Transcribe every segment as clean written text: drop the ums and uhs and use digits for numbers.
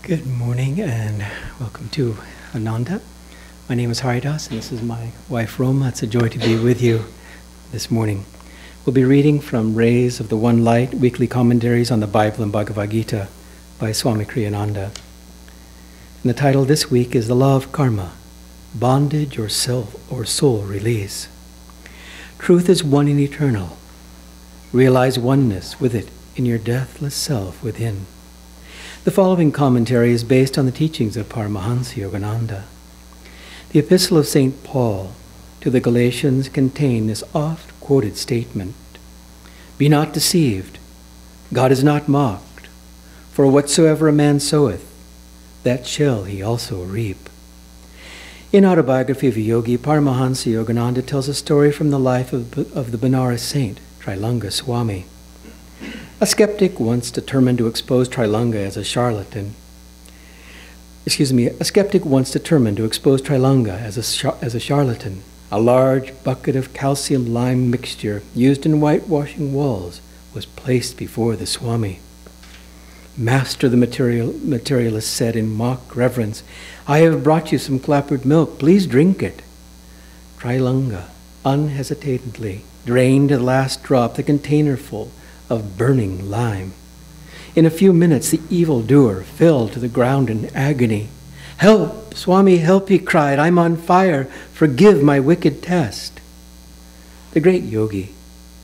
Good morning and welcome to Ananda. My name is Haridas and this is my wife Roma. It's a joy to be with you this morning. We'll be reading from Rays of the One Light, weekly commentaries on the Bible and Bhagavad Gita by Swami Kriyananda. And the title this week is The Law of Karma, Bondage or Soul Release. Truth is one and eternal. Realize oneness with it in your deathless self within. The following commentary is based on the teachings of Paramahansa Yogananda. The Epistle of St. Paul to the Galatians contains this oft-quoted statement, "Be not deceived, God is not mocked, for whatsoever a man soweth, that shall he also reap." In Autobiography of a Yogi, Paramahansa Yogananda tells a story from the life of the Benares saint, Nayaswami. A skeptic once determined to expose Trilanga as a charlatan. A skeptic once determined to expose Trilanga as a charlatan. A large bucket of calcium lime mixture used in whitewashing walls was placed before the Swami. "Master," the materialist said in mock reverence, "I have brought you some clappered milk. Please drink it." Trilanga unhesitatingly drained to the last drop the container full of burning lime. In a few minutes, the evildoer fell to the ground in agony. "Help, Swami, help," he cried. "I'm on fire. Forgive my wicked test." The great yogi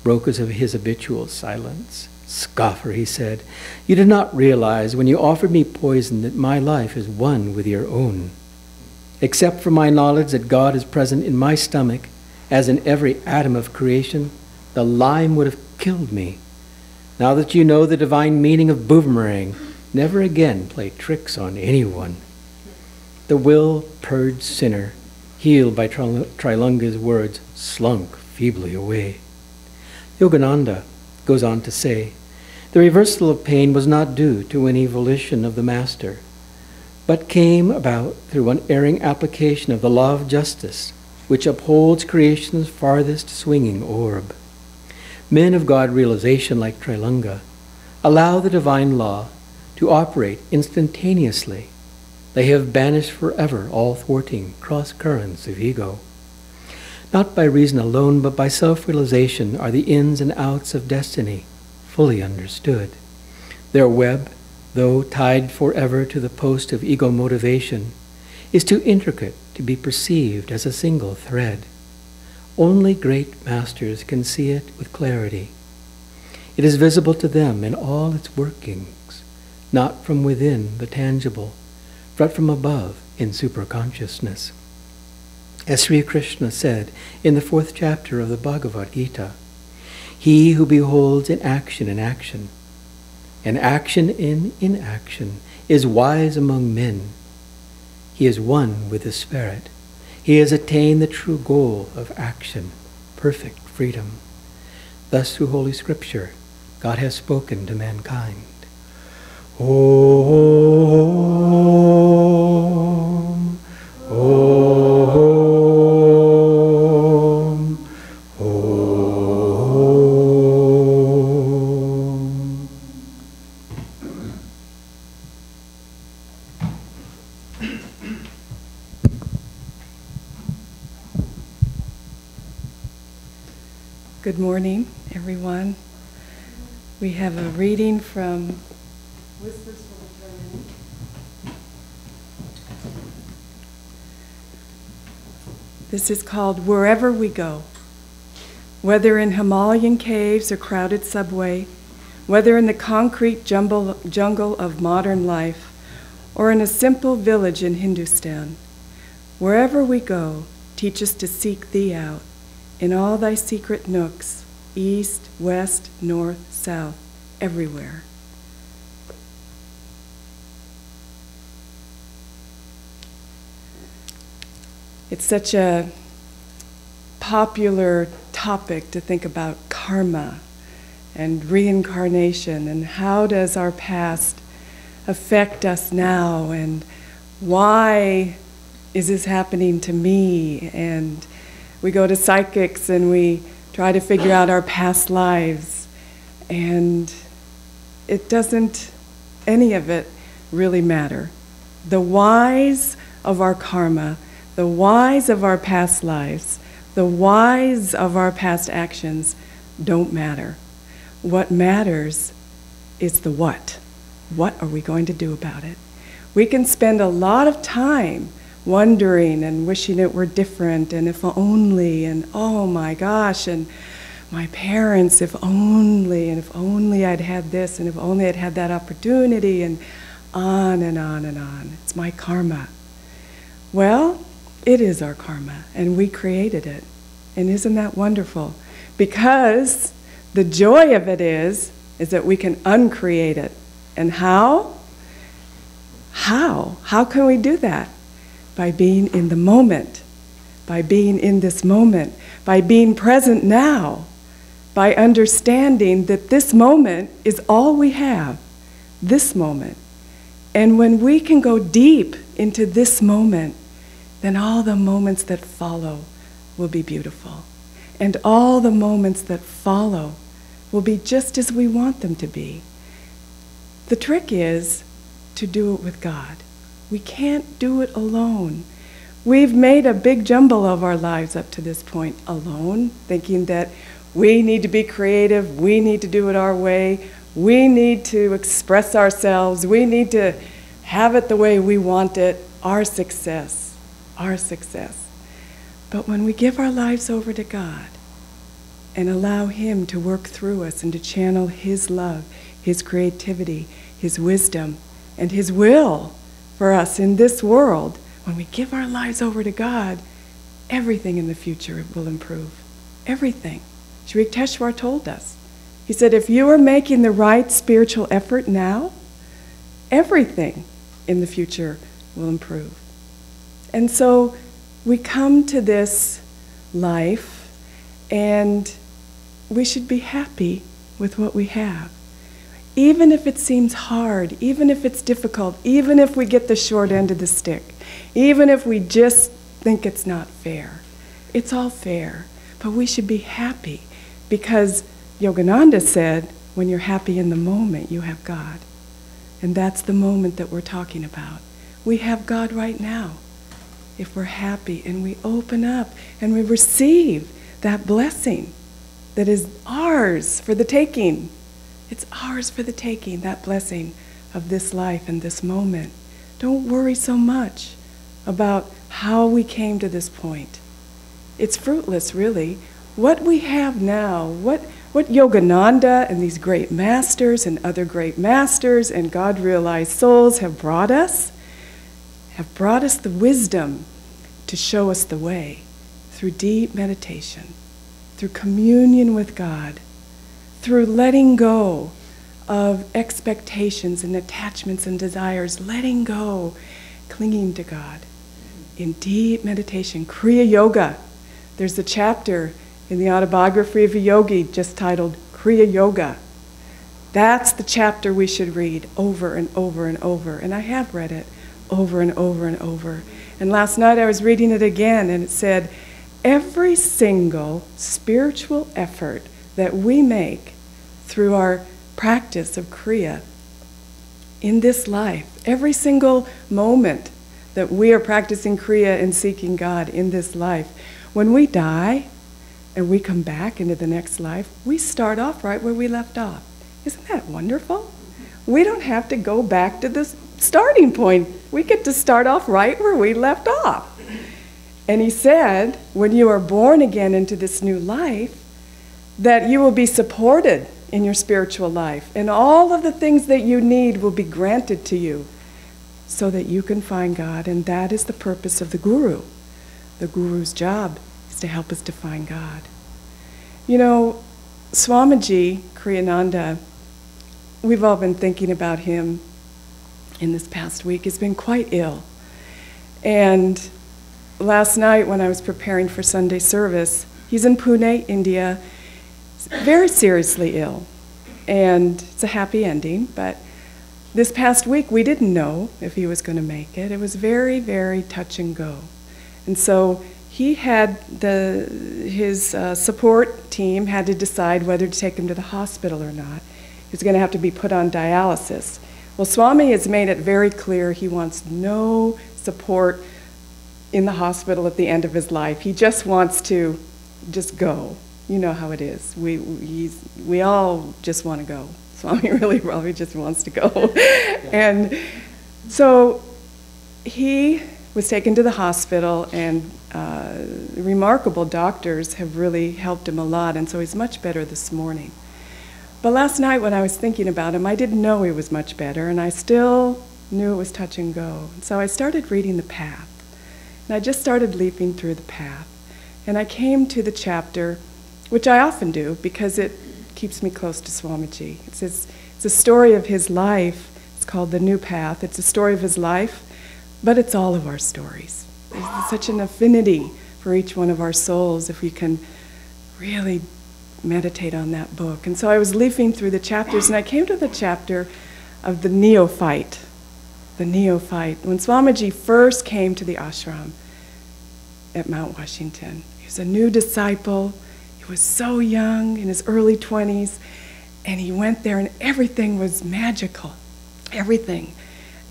broke his habitual silence. "Scoffer," he said, "you did not realize when you offered me poison that my life is one with your own. Except for my knowledge that God is present in my stomach, as in every atom of creation, the lime would have killed me. Now that you know the divine meaning of boomerang, never again play tricks on anyone." The will-purged sinner, healed by Trilanga's words, slunk feebly away. Yogananda goes on to say, the reversal of pain was not due to any volition of the master, but came about through unerring application of the law of justice, which upholds creation's farthest swinging orb. Men of God realization like Trilanga allow the divine law to operate instantaneously. They have banished forever all thwarting cross-currents of ego. Not by reason alone, but by self-realization are the ins and outs of destiny fully understood. Their web, though tied forever to the post of ego motivation, is too intricate to be perceived as a single thread. Only great masters can see it with clarity. It is visible to them in all its workings, not from within the tangible, but from above in superconsciousness. As Sri Krishna said in the 4th chapter of the Bhagavad Gita, "He who beholds in action, and action in inaction, is wise among men. He is one with the Spirit. He has attained the true goal of action, perfect freedom." Thus, through Holy Scripture, God has spoken to mankind. Om, Om, Om. Good morning, everyone. We have a reading from Whispers from Eternity. This is called Wherever We Go. Whether in Himalayan caves or crowded subway, whether in the concrete jungle of modern life, or in a simple village in Hindustan, wherever we go, teach us to seek Thee out in all Thy secret nooks, east, west, north, south, everywhere. It's such a popular topic to think about karma and reincarnation and how does our past affect us now and why is this happening to me? And we go to psychics and we try to figure out our past lives, and it doesn't, any of it really matter. The whys of our karma, the whys of our past lives, the whys of our past actions don't matter. What matters is the what. What are we going to do about it? We can spend a lot of time wondering and wishing it were different, and if only, and oh my gosh, and my parents, if only, and if only I'd had this, and if only I'd had that opportunity, and on and on and on. It's my karma. Well, it is our karma, and we created it. And isn't that wonderful? Because the joy of it is that we can uncreate it. And how? How? How can we do that? By being in the moment, by being in this moment, by being present now, by understanding that this moment is all we have, this moment. And when we can go deep into this moment, then all the moments that follow will be beautiful. And all the moments that follow will be just as we want them to be. The trick is to do it with God. We can't do it alone. We've made a big jumble of our lives up to this point alone, thinking that we need to be creative, we need to do it our way, we need to express ourselves, we need to have it the way we want it, our success, our success. But when we give our lives over to God and allow Him to work through us and to channel His love, His creativity, His wisdom, and His will for us in this world, when we give our lives over to God, everything in the future will improve. Everything. Sri Yukteswar told us. He said, if you are making the right spiritual effort now, everything in the future will improve. And so we come to this life and we should be happy with what we have. Even if it seems hard, even if it's difficult, even if we get the short end of the stick, even if we just think it's not fair. It's all fair, but we should be happy because Yogananda said, when you're happy in the moment, you have God. And that's the moment that we're talking about. We have God right now. If we're happy and we open up and we receive that blessing that is ours for the taking. It's ours for the taking, that blessing of this life and this moment. Don't worry so much about how we came to this point. It's fruitless, really. What we have now, what Yogananda and these great masters and other great masters and God-realized souls have brought us the wisdom to show us the way through deep meditation, through communion with God, through letting go of expectations and attachments and desires, letting go, clinging to God. In deep meditation, Kriya Yoga. There's a chapter in the autobiography of a yogi just titled Kriya Yoga. That's the chapter we should read over and over and over. And I have read it over and over and over. And last night I was reading it again, and it said, every single spiritual effort that we make through our practice of Kriya in this life, every single moment that we are practicing Kriya and seeking God in this life, when we die and we come back into the next life, we start off right where we left off. Isn't that wonderful? We don't have to go back to the starting point. We get to start off right where we left off. And he said, when you are born again into this new life, that you will be supported in your spiritual life, and all of the things that you need will be granted to you so that you can find God, and that is the purpose of the Guru. The Guru's job is to help us to find God. You know, Swamiji Kriyananda, we've all been thinking about him in this past week. He's been quite ill. And last night when I was preparing for Sunday service, he's in Pune, India, very seriously ill. And it's a happy ending, but this past week we didn't know if he was going to make it. It was very, very touch and go. And so he had his support team had to decide whether to take him to the hospital or not. He was going to have to be put on dialysis. Well, Swami has made it very clear he wants no support in the hospital at the end of his life. He just wants to just go. You know how it is. We all just want to go. Swami really probably just wants to go. And so he was taken to the hospital, and remarkable doctors have really helped him a lot, and so he's much better this morning. But last night when I was thinking about him, I didn't know he was much better, and I still knew it was touch and go. And so I started reading the path, and I just started leaping through the path. And I came to the chapter, which I often do because it keeps me close to Swamiji. It's a story of his life. It's called The New Path. It's a story of his life, but it's all of our stories. There's such an affinity for each one of our souls if we can really meditate on that book. And so I was leafing through the chapters, and I came to the chapter of the neophyte. The neophyte. When Swamiji first came to the ashram at Mount Washington, he was a new disciple. He was so young, in his early 20s, and he went there, and everything was magical. Everything.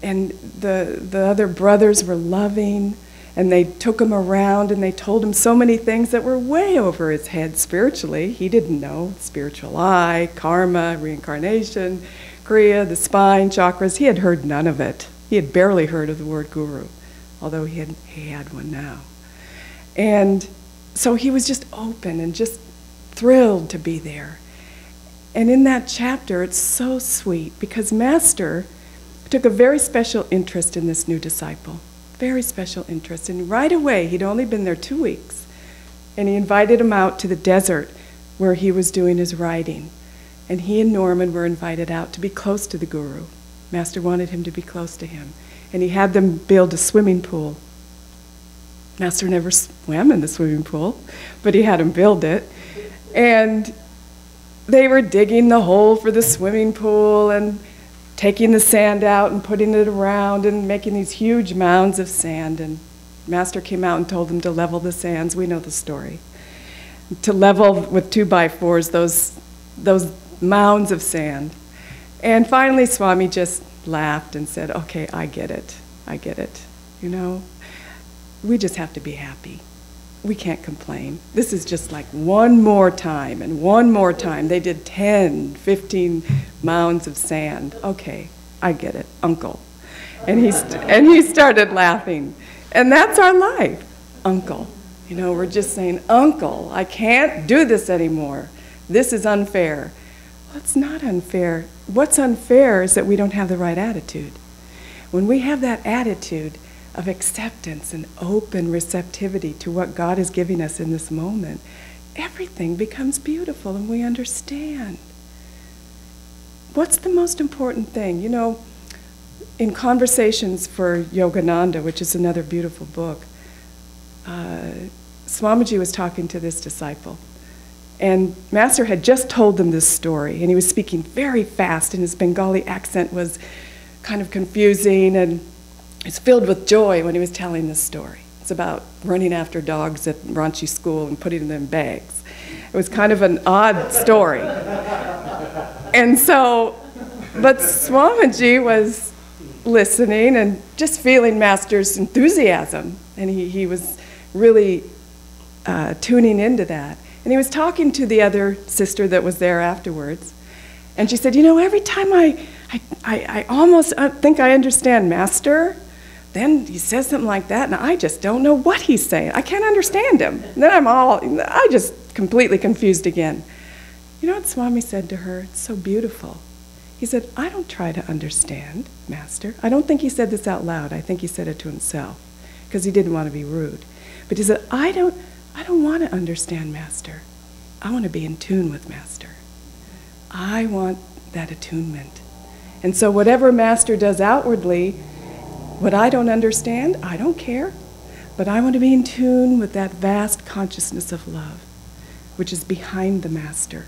And the other brothers were loving, and they took him around, and they told him so many things that were way over his head spiritually. He didn't know spiritual eye, karma, reincarnation, kriya, the spine, chakras. He had heard none of it. He had barely heard of the word guru, although he had one now. And so he was just open and just thrilled to be there. And in that chapter, it's so sweet because Master took a very special interest in this new disciple, very special interest. And right away, he'd only been there 2 weeks, and he invited him out to the desert where he was doing his writing. And he and Norman were invited out to be close to the Guru. Master wanted him to be close to him. And he had them build a swimming pool. Master never swam in the swimming pool, but he had him build it. And they were digging the hole for the swimming pool and taking the sand out and putting it around and making these huge mounds of sand. And Master came out and told them to level the sands. We know the story. To level with 2x4s those mounds of sand. And finally, Swami just laughed and said, okay, I get it. I get it. You know, we just have to be happy. We can't complain. This is just like one more time and one more time. They did 10, 15 mounds of sand. Okay, I get it, Uncle. And he started laughing. And that's our life, Uncle. You know, we're just saying, Uncle, I can't do this anymore. This is unfair. Well, it's not unfair. What's unfair is that we don't have the right attitude. When we have that attitude of acceptance and open receptivity to what God is giving us in this moment, everything becomes beautiful and we understand. What's the most important thing? You know, in Conversations for Yogananda, which is another beautiful book, Swamiji was talking to this disciple. And Master had just told them this story, and he was speaking very fast, and his Bengali accent was kind of confusing, and it's filled with joy when he was telling this story. It's about running after dogs at Ranchi school and putting them in bags. It was kind of an odd story. And so, but Swamiji was listening and just feeling Master's enthusiasm, and he was really tuning into that. And he was talking to the other sister that was there afterwards, and she said, you know, every time I almost think I understand Master, then he says something like that, and I just don't know what he's saying. I can't understand him. And then I just completely confused again. You know what Swami said to her? It's so beautiful. He said, I don't try to understand Master. I don't think he said this out loud. I think he said it to himself because he didn't want to be rude. But he said, I don't want to understand Master. I want to be in tune with Master. I want that attunement. And so whatever Master does outwardly, what I don't understand, I don't care. But I want to be in tune with that vast consciousness of love, which is behind the Master,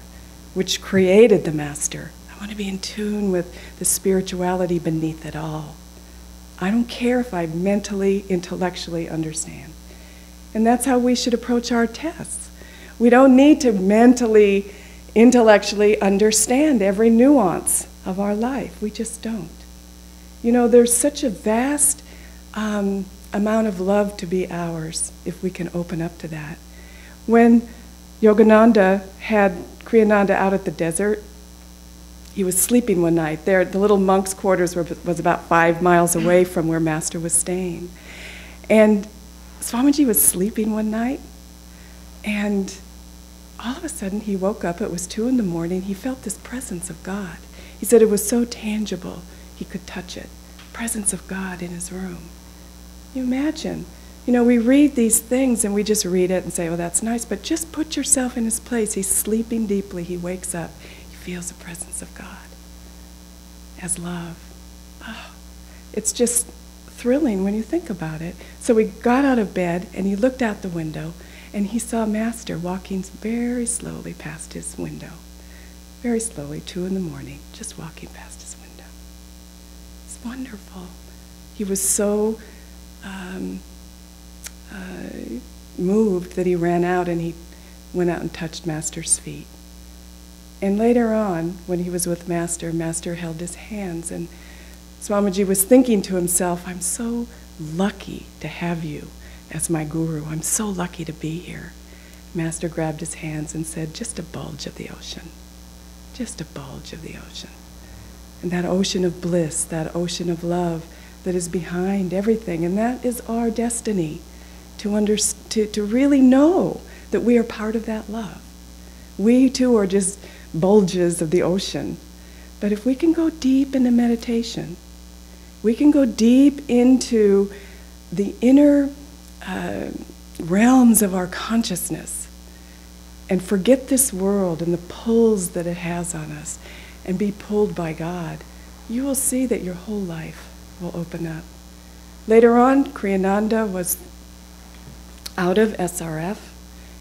which created the Master. I want to be in tune with the spirituality beneath it all. I don't care if I mentally, intellectually understand. And that's how we should approach our tests. We don't need to mentally, intellectually understand every nuance of our life. We just don't. You know, there's such a vast amount of love to be ours if we can open up to that. When Yogananda had Kriyananda out at the desert, he was sleeping one night. There, the little monk's quarters was about 5 miles away from where Master was staying. And Swamiji was sleeping one night, and all of a sudden he woke up. It was 2 in the morning. He felt this presence of God. He said it was so tangible he could touch it. Presence of God in his room. You imagine, you know, we read these things and we just read it and say, oh, that's nice, but just put yourself in his place. He's sleeping deeply. He wakes up. He feels the presence of God as love. Oh, it's just thrilling when you think about it. So he got out of bed and he looked out the window and he saw Master walking very slowly past his window. Very slowly, 2 in the morning, just walking past his window. It's wonderful. He was so moved that he ran out and he went out and touched Master's feet. And later on, when he was with Master, Master held his hands, and Swamiji was thinking to himself, I'm so lucky to have you as my guru. I'm so lucky to be here. Master grabbed his hands and said, just a bulge of the ocean. Just a bulge of the ocean. And that ocean of bliss, that ocean of love that is behind everything, and that is our destiny, to really know that we are part of that love. We too are just bulges of the ocean. But if we can go deep into meditation, we can go deep into the inner realms of our consciousness and forget this world and the pulls that it has on us and be pulled by God, you will see that your whole life will open up. Later on, Kriyananda was out of SRF,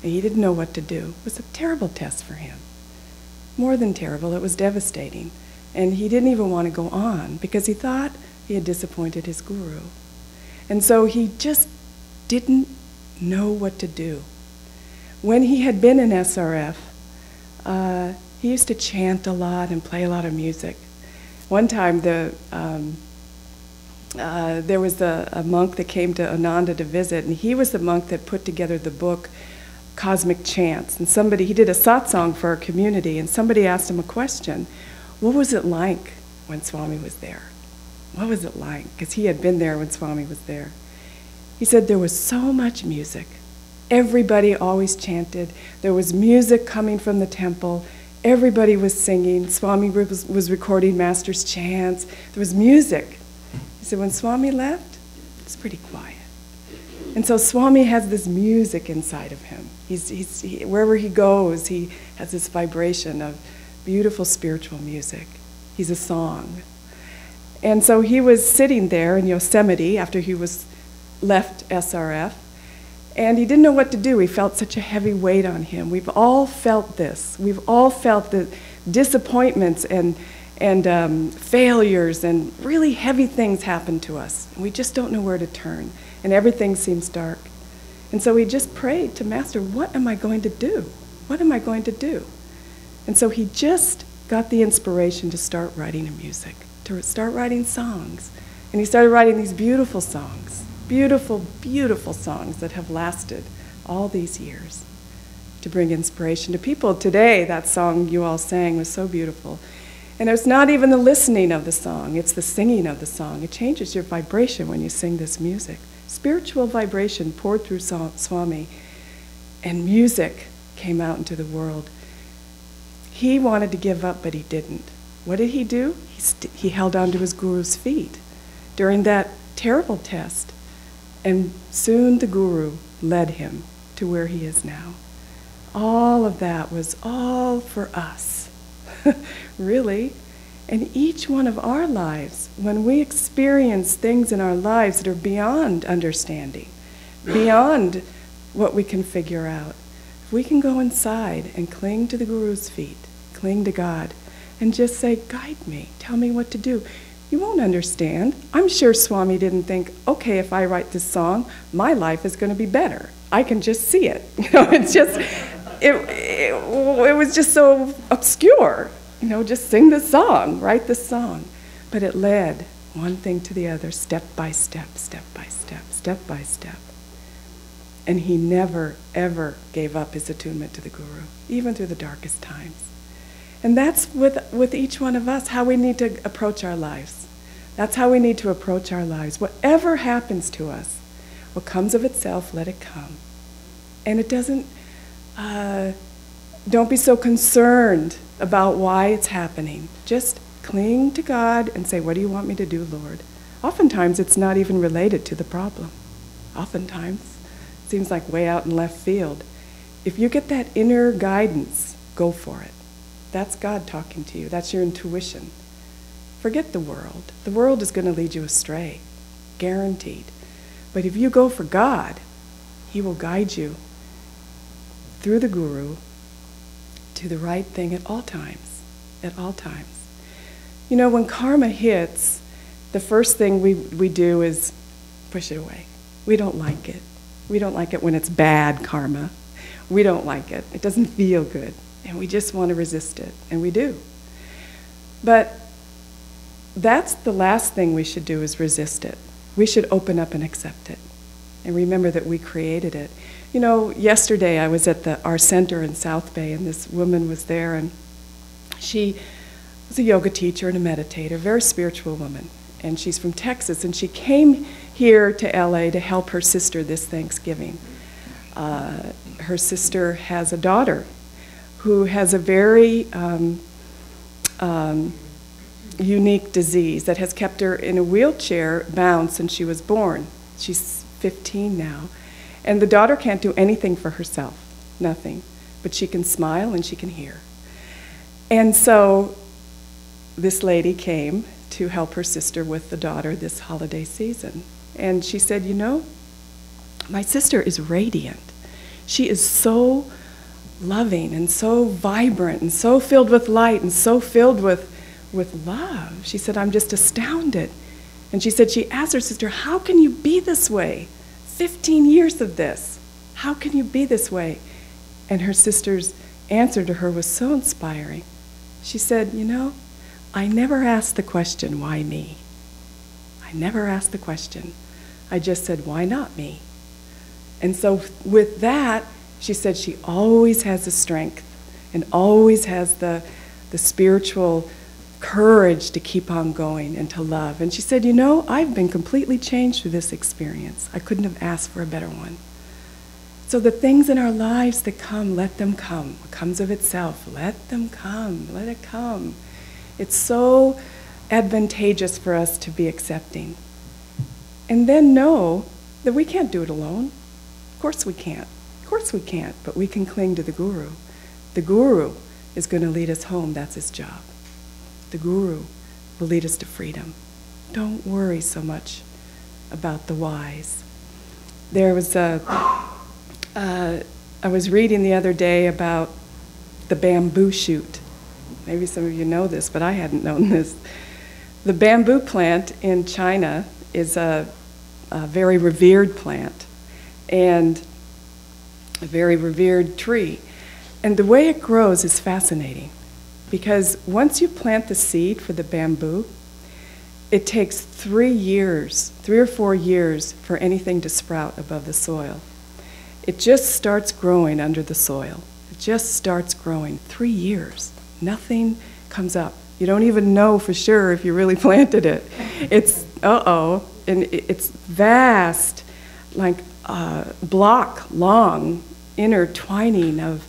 and he didn't know what to do. It was a terrible test for him. More than terrible, it was devastating. And he didn't even want to go on because he thought he had disappointed his guru. And so he just didn't know what to do. When he had been in SRF, he used to chant a lot and play a lot of music. One time, there was a monk that came to Ananda to visit, and he was the monk that put together the book Cosmic Chants. And he did a satsang for our community, and somebody asked him a question. What was it like when Swami was there? What was it like? Because he had been there when Swami was there. He said there was so much music. Everybody always chanted. There was music coming from the temple. Everybody was singing. Swami was recording Master's chants. There was music. He said when Swami left, it was pretty quiet. And so Swami has this music inside of him. Wherever he goes, he has this vibration of beautiful spiritual music. He's a song. And so he was sitting there in Yosemite after he was left SRF, and he didn't know what to do. He felt such a heavy weight on him. We've all felt this. We've all felt the disappointments and failures and really heavy things happen to us. And we just don't know where to turn, and everything seems dark. And so he just prayed to Master, what am I going to do? What am I going to do? And so he just got the inspiration to start writing music, to start writing songs. And he started writing these beautiful songs, beautiful, beautiful songs that have lasted all these years to bring inspiration to people. Today, that song you all sang was so beautiful. And it's not even the listening of the song, it's the singing of the song. It changes your vibration when you sing this music. Spiritual vibration poured through Swami, and music came out into the world. He wanted to give up, but he didn't. What did he do? He held on to his guru's feet during that terrible test. And soon the guru led him to where he is now. All of that was all for us, really. And each one of our lives, when we experience things in our lives that are beyond understanding, beyond what we can figure out, if we can go inside and cling to the guru's feet, cling to God, and just say, guide me, tell me what to do. You won't understand. I'm sure Swami didn't think, okay, if I write this song, my life is going to be better. I can just see it. You know, it's just, it was just so obscure. You know, just sing this song, write this song. But it led one thing to the other, step by step, step by step, step by step. And he never, ever gave up his attunement to the Guru, even through the darkest times. And that's with each one of us, how we need to approach our lives. That's how we need to approach our lives. Whatever happens to us, what comes of itself, let it come. And it doesn't, don't be so concerned about why it's happening. Just cling to God and say, what do you want me to do, Lord? Oftentimes, it's not even related to the problem. Oftentimes, it seems like way out in left field. If you get that inner guidance, go for it. That's God talking to you. That's your intuition. Forget the world. The world is going to lead you astray, guaranteed. But if you go for God, He will guide you through the Guru to the right thing at all times, at all times. You know, when karma hits, the first thing we do is push it away. We don't like it. We don't like it when it's bad karma. We don't like it. It doesn't feel good. And we just want to resist it. And we do. But that's the last thing we should do, is resist it. We should open up and accept it. And remember that we created it. You know, yesterday I was at our center in South Bay, and this woman was there, and she was a yoga teacher and a meditator, very spiritual woman. And she's from Texas, and she came here to LA to help her sister this Thanksgiving. Her sister has a daughter who has a very unique disease that has kept her in a wheelchair bound since she was born. She's 15 now. And the daughter can't do anything for herself, nothing. But she can smile and she can hear. And so this lady came to help her sister with the daughter this holiday season. And she said, you know, my sister is radiant. She is so loving and so vibrant and so filled with light and so filled with love. She said, I'm just astounded. And she said, she asked her sister, how can you be this way? 15 years of this. How can you be this way? And her sister's answer to her was so inspiring. She said, you know, I never asked the question, why me? I never asked the question. I just said, why not me? And so with that, she said she always has the strength and always has the spiritual courage to keep on going and to love. And she said, you know, I've been completely changed through this experience. I couldn't have asked for a better one. So the things in our lives that come, let them come. What comes of itself, let them come. Let it come. It's so advantageous for us to be accepting. And then know that we can't do it alone. Of course we can't. Of course we can't, but we can cling to the Guru. The Guru is going to lead us home. That's his job. The Guru will lead us to freedom. Don't worry so much about the whys. There was I was reading the other day about the bamboo shoot. Maybe some of you know this, but I hadn't known this. The bamboo plant in China is a very revered plant and a very revered tree. And the way it grows is fascinating. Because once you plant the seed for the bamboo, it takes 3 years, 3 or 4 years for anything to sprout above the soil. It just starts growing under the soil. It just starts growing. 3 years. Nothing comes up. You don't even know for sure if you really planted it. It's, and it's vast, like block long intertwining of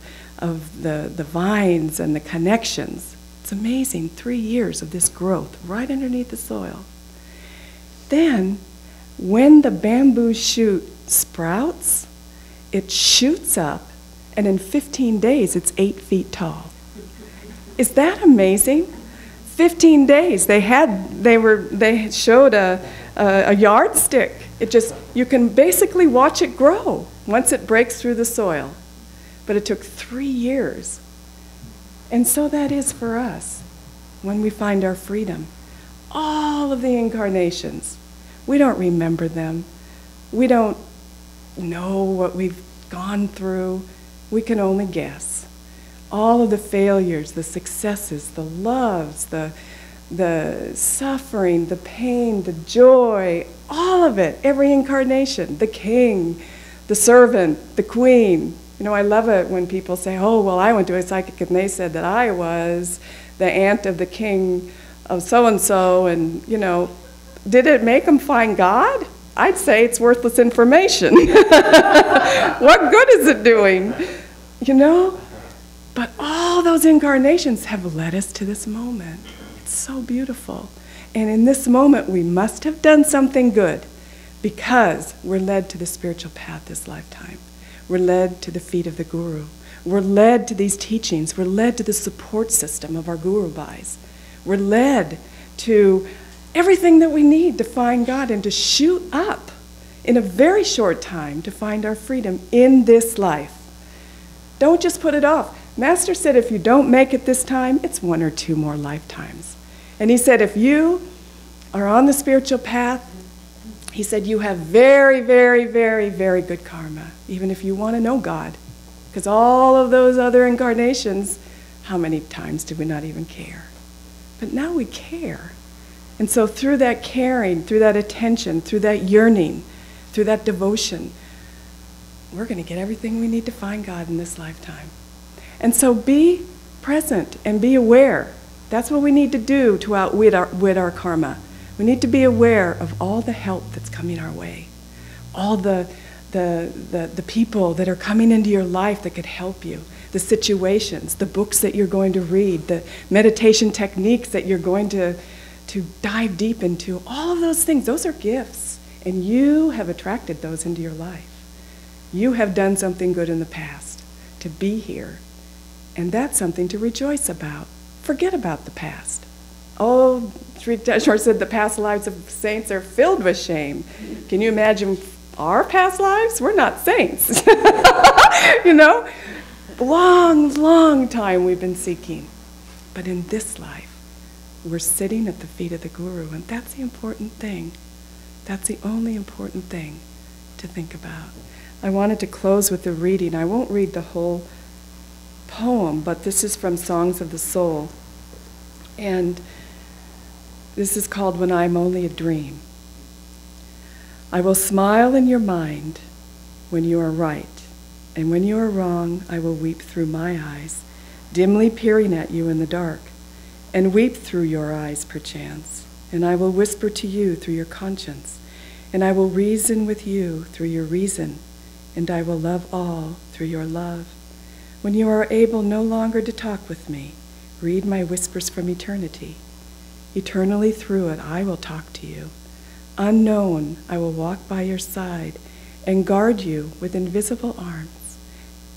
the vines and the connections. It's amazing, 3 years of this growth right underneath the soil. Then, when the bamboo shoot sprouts, it shoots up, and in 15 days, it's 8 feet tall. Is that amazing? 15 days. They showed a yardstick. You can basically watch it grow once it breaks through the soil. But it took 3 years. And so that is for us when we find our freedom. All of the incarnations, we don't remember them. We don't know what we've gone through. We can only guess. All of the failures, the successes, the loves, the the suffering, the pain, the joy, all of it, every incarnation, the king, the servant, the queen. You know, I love it when people say, oh, well, I went to a psychic and they said that I was the aunt of the king of so-and-so, and, you know, did it make them find God? I'd say it's worthless information. What good is it doing? You know? But all those incarnations have led us to this moment. It's so beautiful. And in this moment, we must have done something good because we're led to the spiritual path this lifetime. We're led to the feet of the Guru. We're led to these teachings. We're led to the support system of our Guru Bhais. We're led to everything that we need to find God and to shoot up in a very short time to find our freedom in this life. Don't just put it off. Master said if you don't make it this time, it's 1 or 2 more lifetimes. And he said if you are on the spiritual path, he said you have very, very, very, very good karma, even if you want to know God. Because all of those other incarnations, how many times did we not even care? But now we care. And so through that caring, through that attention, through that yearning, through that devotion, we're going to get everything we need to find God in this lifetime. And so be present and be aware. That's what we need to do to outwit our karma. We need to be aware of all the help that's coming our way, all the people that are coming into your life that could help you, the situations, the books that you're going to read, the meditation techniques that you're going to dive deep into. All of those things, those are gifts, and you have attracted those into your life. You have done something good in the past to be here, and that's something to rejoice about. Forget about the past. Oh, Sri Teshwar said the past lives of saints are filled with shame. Can you imagine our past lives? We're not saints. You know? Long, long time we've been seeking. But in this life, we're sitting at the feet of the Guru, and that's the important thing. That's the only important thing to think about. I wanted to close with a reading. I won't read the whole poem, but this is from Songs of the Soul. And this is called When I'm Only a Dream. I will smile in your mind when you are right, and when you are wrong, I will weep through my eyes, dimly peering at you in the dark, and weep through your eyes perchance, and I will whisper to you through your conscience, and I will reason with you through your reason, and I will love all through your love. When you are able no longer to talk with me, read my whispers from eternity. Eternally through it, I will talk to you. Unknown, I will walk by your side and guard you with invisible arms.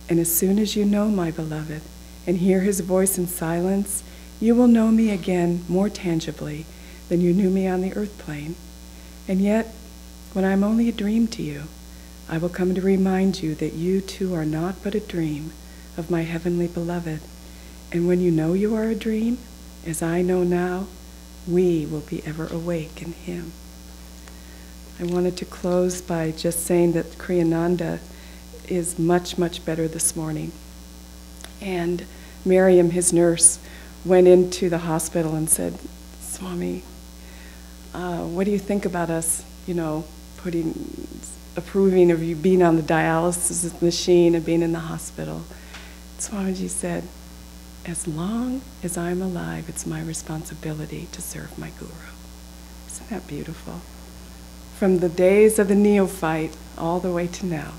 And as soon as you know my beloved and hear his voice in silence, you will know me again more tangibly than you knew me on the earth plane. And yet, when I'm only a dream to you, I will come to remind you that you too are not but a dream of my heavenly beloved. And when you know you are a dream, as I know now, we will be ever awake in him. I wanted to close by just saying that Kriyananda is much, much better this morning. And Miriam, his nurse, went into the hospital and said, Swami, what do you think about us, approving of you being on the dialysis machine and being in the hospital? Swamiji said, as long as I'm alive, it's my responsibility to serve my Guru. Isn't that beautiful? From the days of the neophyte all the way to now,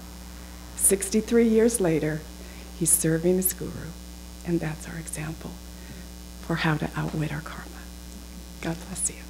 63 years later, he's serving his Guru, and that's our example for how to outwit our karma. God bless you.